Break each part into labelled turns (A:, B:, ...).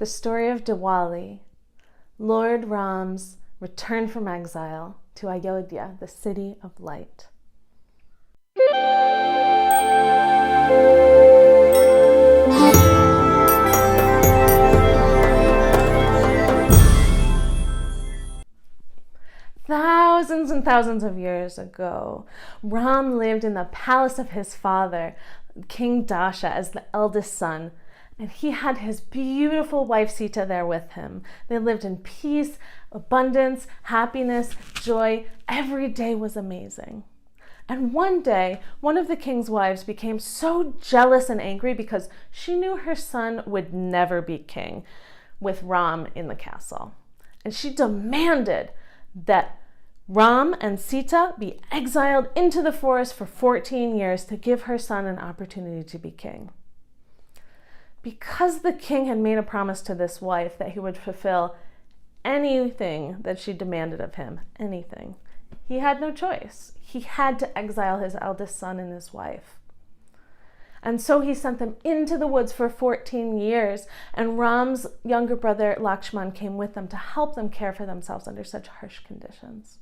A: The story of Diwali, Lord Ram's return from exile to Ayodhya, the city of light. Thousands and thousands of years ago, Ram lived in the palace of his father, King Dasha, as the eldest son. And he had his beautiful wife Sita there with him. They lived in peace, abundance, happiness, joy. Every day was amazing. And one day, one of the king's wives became so jealous and angry because she knew her son would never be king with Ram in the castle. And she demanded that Ram and Sita be exiled into the forest for 14 years to give her son an opportunity to be king. Because the king had made a promise to this wife that he would fulfill anything that she demanded of him, anything, he had no choice. He had to exile his eldest son and his wife. And so he sent them into the woods for 14 years, and Ram's younger brother Lakshman came with them to help them care for themselves under such harsh conditions.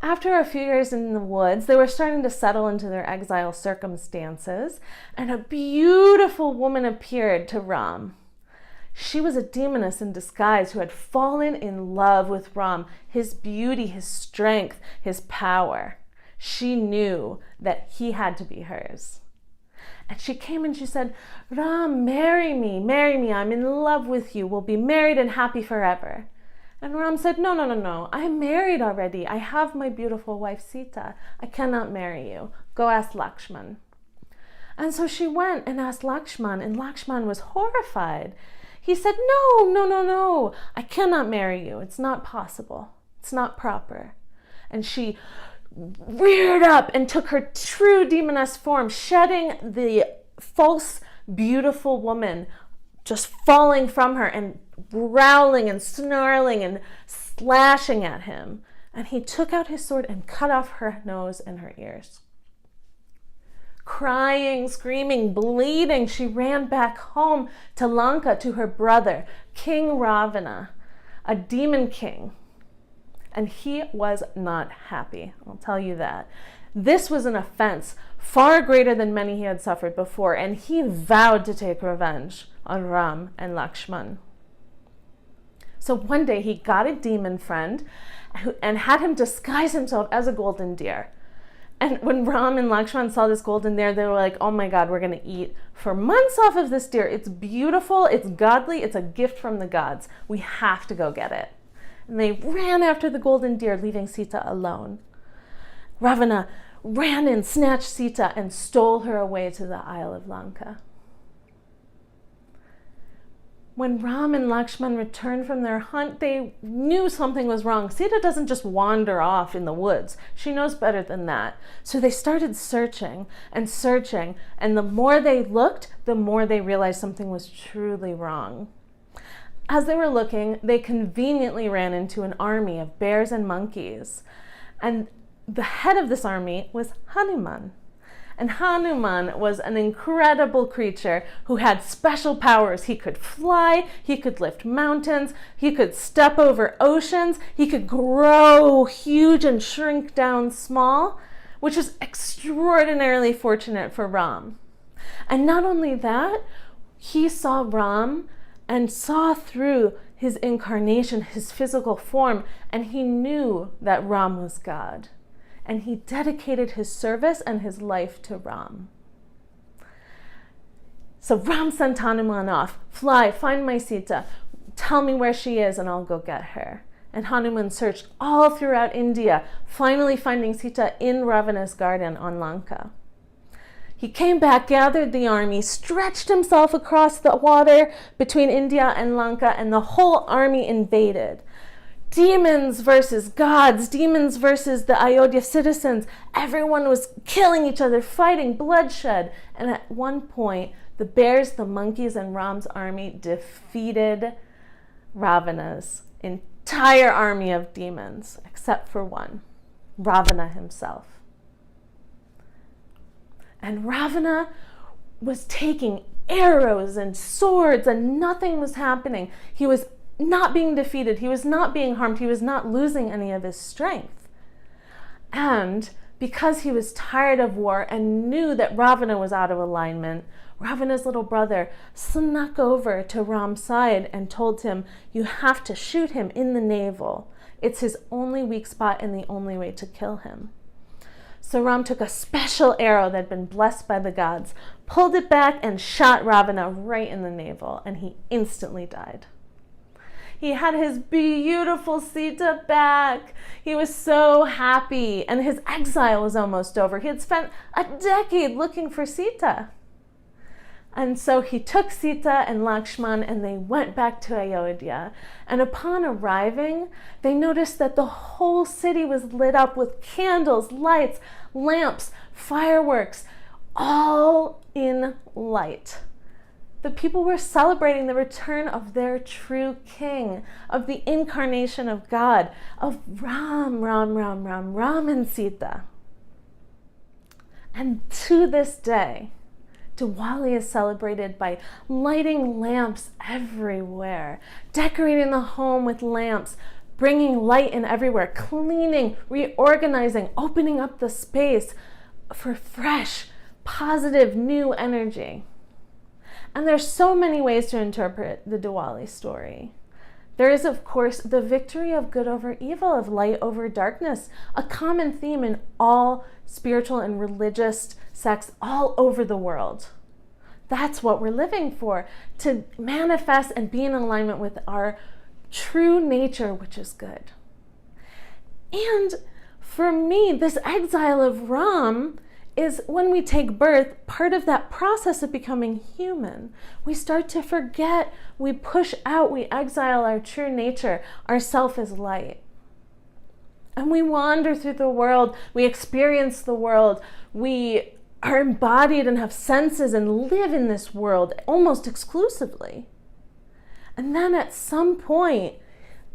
A: After a few years in the woods, they were starting to settle into their exile circumstances, and a beautiful woman appeared to Ram. She was a demoness in disguise who had fallen in love with Ram, his beauty, his strength, his power. She knew that he had to be hers. And she came and she said, "Ram, marry me, I'm in love with you, we'll be married and happy forever." And Ram said, No, I'm married already. I have my beautiful wife Sita. I cannot marry you. Go ask Lakshman. And so she went and asked Lakshman, and Lakshman was horrified. He said, No, I cannot marry you. It's not possible. It's not proper. And she reared up and took her true demoness form, shedding the false, beautiful woman, just falling from her and growling and snarling and slashing at him. And he took out his sword and cut off her nose and her ears. Crying, screaming, bleeding, she ran back home to Lanka to her brother, King Ravana, a demon king. And he was not happy, I'll tell you that. This was an offense far greater than many he had suffered before, and he vowed to take revenge on Ram and Lakshman. So one day he got a demon friend and had him disguise himself as a golden deer. And when Ram and Lakshman saw this golden deer, they were like, "Oh my God, we're going to eat for months off of this deer. It's beautiful, it's godly, it's a gift from the gods. We have to go get it." And they ran after the golden deer, leaving Sita alone. Ravana ran in, snatched Sita, and stole her away to the Isle of Lanka. When Ram and Lakshman returned from their hunt, they knew something was wrong. Sita doesn't just wander off in the woods. She knows better than that. So they started searching, and the more they looked, the more they realized something was truly wrong. As they were looking, they conveniently ran into an army of bears and monkeys. And the head of this army was Hanuman. And Hanuman was an incredible creature who had special powers. He could fly, he could lift mountains, he could step over oceans, he could grow huge and shrink down small, which is extraordinarily fortunate for Ram. And not only that, he saw Ram and saw through his incarnation, his physical form, and he knew that Ram was God. And he dedicated his service and his life to Ram. So Ram sent Hanuman off. "Fly, find my Sita. Tell me where she is and I'll go get her." And Hanuman searched all throughout India, finally finding Sita in Ravana's garden on Lanka. He came back, gathered the army, stretched himself across the water between India and Lanka, and the whole army invaded. Demons versus gods, demons versus the Ayodhya citizens. Everyone was killing each other, fighting, bloodshed. And at one point, the bears, the monkeys, and Ram's army defeated Ravana's entire army of demons, except for one, Ravana himself. And Ravana was taking arrows and swords, and nothing was happening. He was not being defeated. He was not being harmed. He was not losing any of his strength. And because he was tired of war and knew that Ravana was out of alignment, Ravana's little brother snuck over to Ram's side and told him, "You have to shoot him in the navel. It's his only weak spot and the only way to kill him." So Ram took a special arrow that had been blessed by the gods, pulled it back, and shot Ravana right in the navel, and he instantly died. He had his beautiful Sita back. He was so happy, and his exile was almost over. He had spent a decade looking for Sita. And so he took Sita and Lakshman, and they went back to Ayodhya. And upon arriving, they noticed that the whole city was lit up with candles, lights, lamps, fireworks, all in light. The people were celebrating the return of their true king, of the incarnation of God, of Ram and Sita. And to this day, Diwali is celebrated by lighting lamps everywhere, decorating the home with lamps, bringing light in everywhere, cleaning, reorganizing, opening up the space for fresh, positive, new energy. And there's so many ways to interpret the Diwali story. There is, of course, the victory of good over evil, of light over darkness, a common theme in all spiritual and religious sects all over the world. That's what we're living for, to manifest and be in alignment with our true nature, which is good. And for me, this exile of Ram is, when we take birth, part of that process of becoming human. We start to forget, we push out, we exile our true nature, our self is light. And we wander through the world, we experience the world, we are embodied and have senses and live in this world almost exclusively. And then at some point,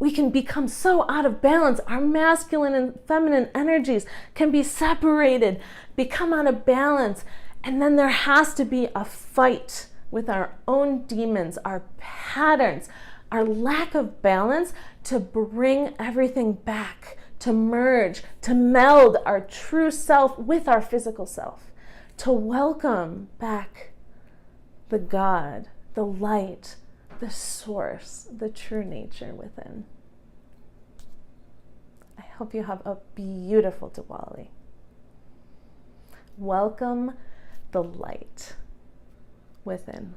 A: we can become so out of balance. Our masculine and feminine energies can be separated, become out of balance. And then there has to be a fight with our own demons, our patterns, our lack of balance, to bring everything back, to merge, to meld our true self with our physical self, to welcome back the God, the light, the source, the true nature within. I hope you have a beautiful Diwali. Welcome the light within.